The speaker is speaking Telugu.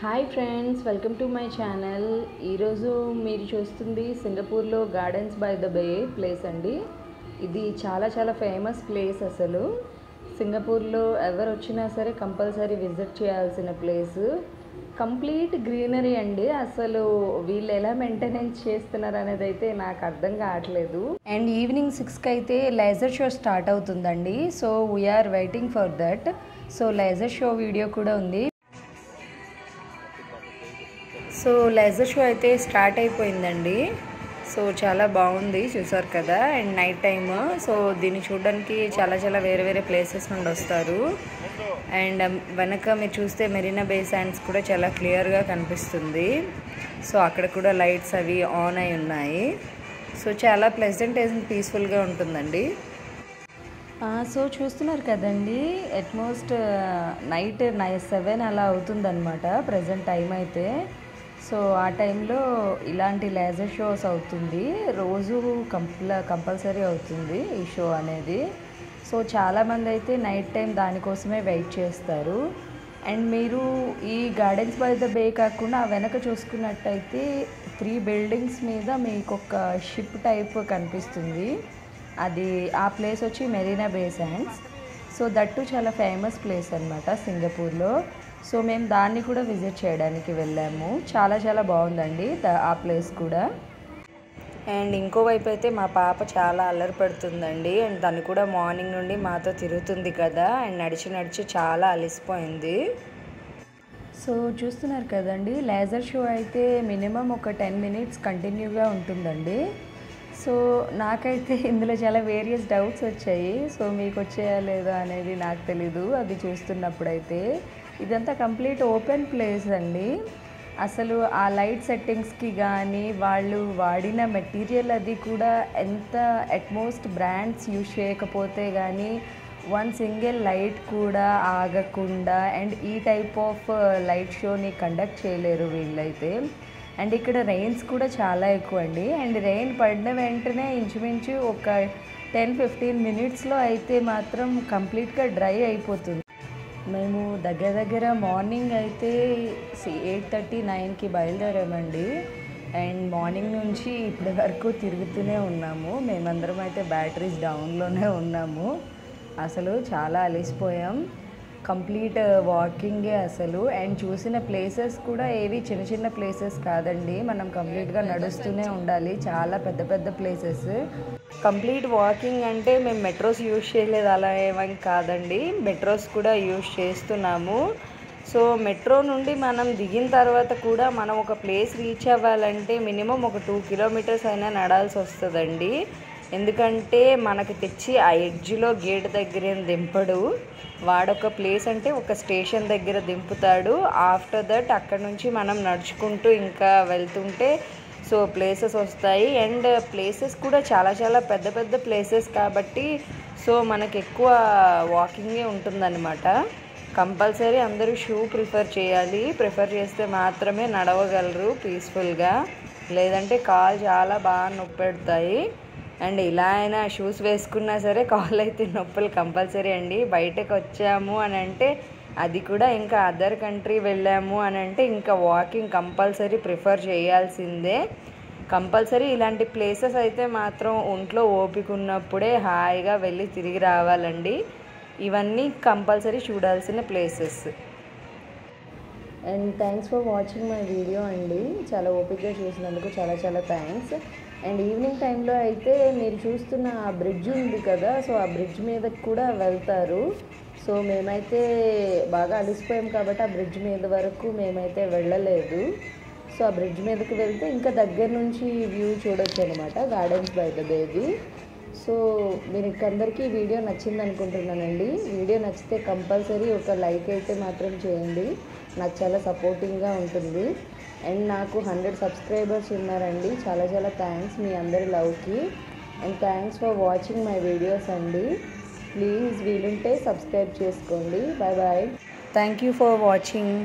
Hi friends, welcome to my channel. ఈరోజు మీరు చూస్తుంది సింగపూర్లో Gardens by the Bay place అండి. ఇది చాలా ఫేమస్ ప్లేస్. అసలు సింగపూర్లో ఎవరు వచ్చినా సరే కంపల్సరీ విజిట్ చేయాల్సిన ప్లేస్. కంప్లీట్ గ్రీనరీ అండి. అసలు వీళ్ళు ఎలా మెయింటెనెన్స్ చేస్తున్నారు అనేది అయితే నాకు అర్థం కావట్లేదు. అండ్ ఈవినింగ్ 6కి అయితే లేజర్ షో స్టార్ట్ అవుతుందండి. So we're waiting for that. So laser show video కూడా ఉంది. సో లేజర్ షో అయితే స్టార్ట్ అయిపోయిందండి. సో చాలా బాగుంది, చూసారు కదా. And night time. సో దీన్ని చూడడానికి చాలా వేరే ప్లేసెస్ నుండి వస్తారు. అండ్ వెనక మీరు చూస్తే మెరీనా బే శాండ్స్ కూడా చాలా క్లియర్గా కనిపిస్తుంది. సో అక్కడ కూడా లైట్స్ అవి ఆన్ అయి ఉన్నాయి. సో చాలా ప్లెజెంట్ అండ్ పీస్ఫుల్గా ఉంటుందండి. సో చూస్తున్నారు కదండి, అట్మోస్ట్ నైట్ 7 అలా అవుతుందన్నమాట ప్రజెంట్ టైం అయితే. సో ఆ టైంలో ఇలాంటి లేజర్ షోస్ అవుతుంది. రోజు కంపల్సరీ అవుతుంది ఈ షో అనేది. సో చాలామంది అయితే నైట్ టైం దానికోసమే వెయిట్ చేస్తారు. అండ్ మీరు ఈ గార్డెన్స్ బై ద బే కాకుండా వెనక చూసుకున్నట్టయితే 3 బిల్డింగ్స్ మీద మీకు ఒక షిప్ టైప్ కనిపిస్తుంది. అది ఆ ప్లేస్ వచ్చి మెరీనా బే శాండ్స్. సో దట్టు చాలా ఫేమస్ ప్లేస్ అనమాట సింగపూర్లో. సో మేము దాన్ని కూడా విజిట్ చేయడానికి వెళ్ళాము. చాలా బాగుందండి ఆ ప్లేస్ కూడా. అండ్ ఇంకోవైపు అయితే మా పాప చాలా అల్లరి పెడుతుందండి. అండ్ తను కూడా మార్నింగ్ నుండి మాతో తిరుగుతుంది కదా. అండ్ నడిచి చాలా అలసిపోయింది. సో చూస్తున్నారు కదండి, లేజర్ షో అయితే మినిమం ఒక 10 మినిట్స్ కంటిన్యూగా ఉంటుందండి. సో నాకైతే ఇందులో చాలా వేరియస్ డౌట్స్ వచ్చాయి. సో మీకు వచ్చాయా లేదా అనేది నాకు తెలీదు అది చూస్తున్నప్పుడైతే. ఇదంతా కంప్లీట్ ఓపెన్ ప్లేస్ అండి. అసలు ఆ లైట్ సెట్టింగ్స్కి కానీ వాళ్ళు వాడిన మెటీరియల్ అది కూడా ఎంత అట్మోస్ట్ బ్రాండ్స్ యూజ్ చేయకపోతే కానీ వన్ సింగిల్ లైట్ కూడా ఆగకుండా అండ్ ఈ టైప్ ఆఫ్ లైట్ షోని కండక్ట్ చేయలేరు వీళ్ళైతే. అండ్ ఇక్కడ రెయిన్స్ కూడా చాలా ఎక్కువ అండి. అండ్ రెయిన్ పడిన వెంటనే ఇంచుమించు ఒక 10-15 మినిట్స్లో అయితే మాత్రం కంప్లీట్గా డ్రై అయిపోతుంది. మేము దగ్గర మార్నింగ్ అయితే 8:30-9కి బయలుదేరామండి. అండ్ మార్నింగ్ నుంచి ఇప్పటి వరకు తిరుగుతూనే ఉన్నాము. మేమందరం అయితే బ్యాటరీస్ డౌన్లోనే ఉన్నాము. అసలు చాలా అలసిపోయాం. కంప్లీట్ వాకింగే అసలు. అండ్ చూసిన ప్లేసెస్ కూడా ఏవి చిన్న ప్లేసెస్ కాదండి. మనం కంప్లీట్గా నడుస్తూనే ఉండాలి. చాలా పెద్ద ప్లేసెస్. కంప్లీట్ వాకింగ్ అంటే మేము మెట్రోస్ యూజ్ చేయలేదు అలా ఏమని కాదండి. మెట్రోస్ కూడా యూజ్ చేస్తున్నాము. సో మెట్రో నుండి మనం దిగిన తర్వాత కూడా మనం ఒక ప్లేస్ రీచ్ అవ్వాలంటే మినిమం ఒక 2 కిలోమీటర్స్ అయినా నడాల్సి వస్తుందండి. ఎందుకంటే మనకి తెచ్చి ఆ ఎడ్జ్లో గేట్ దగ్గర దింపడు. వాడొక ప్లేస్ అంటే ఒక స్టేషన్ దగ్గర దింపుతాడు. ఆఫ్టర్ దట్ అక్కడ నుంచి మనం నడుచుకుంటూ ఇంకా వెళ్తుంటే సో ప్లేసెస్ వస్తాయి. అండ్ ప్లేసెస్ కూడా చాలా పెద్ద ప్లేసెస్ కాబట్టి సో మనకు ఎక్కువ వాకింగే ఉంటుందన్నమాట. కంపల్సరీ అందరూ షూ ప్రిఫర్ చేయాలి. ప్రిఫర్ చేస్తే మాత్రమే నడవగలరు పీస్ఫుల్గా. లేదంటే కాళ్ళు చాలా బాగా నొప్పి పెడతాయి. అండ్ ఇలా అయినా షూస్ వేసుకున్నా సరే కాళ్ళు అయితే నొప్పులు కంపల్సరీ అండి. బయటకు వచ్చాము అని అంటే అది కూడా ఇంకా అదర్ కంట్రీ వెళ్ళాము అని అంటే ఇంకా వాకింగ్ కంపల్సరీ ప్రిఫర్ చేయాల్సిందే. కంపల్సరీ ఇలాంటి ప్లేసెస్ అయితే మాత్రం ఒంట్లో ఓపిక ఉన్నప్పుడే హాయిగా వెళ్ళి తిరిగి రావాలండి. ఇవన్నీ కంపల్సరీ చూడాల్సిన places. And thanks for watching my video అండి. చాలా ఓపికగా చూసినందుకు చాలా థ్యాంక్స్. అండ్ ఈవినింగ్ టైంలో అయితే మీరు చూస్తున్న ఆ బ్రిడ్జ్ ఉంది కదా. సో ఆ బ్రిడ్జ్ మీదకి కూడా వెళ్తారు. సో మేమైతే బాగా అలసిపోయాం కాబట్టి ఆ బ్రిడ్జ్ మీద వరకు మేమైతే వెళ్ళలేదు. సో ఆ బ్రిడ్జ్ మీదకి వెళ్తే ఇంకా దగ్గర నుంచి వ్యూ చూడొచ్చు అనమాట, గార్డెన్స్ బై ద బేది. సో మీరు అందరికీ వీడియో నచ్చింది అనుకుంటున్నానండి. వీడియో నచ్చితే కంపల్సరీ ఒక లైక్ అయితే మాత్రం చేయండి. నాకు చాలా సపోర్టింగ్గా ఉంటుంది. అండ్ నాకు 100 సబ్స్క్రైబర్స్ ఉన్నారండి. చాలా థ్యాంక్స్ మీ అందరి లవ్కి. And thanks for watching my videos అండి. ప్లీజ్ వీలుంటే సబ్స్క్రైబ్ చేసుకోండి. Bye. Thank you for watching.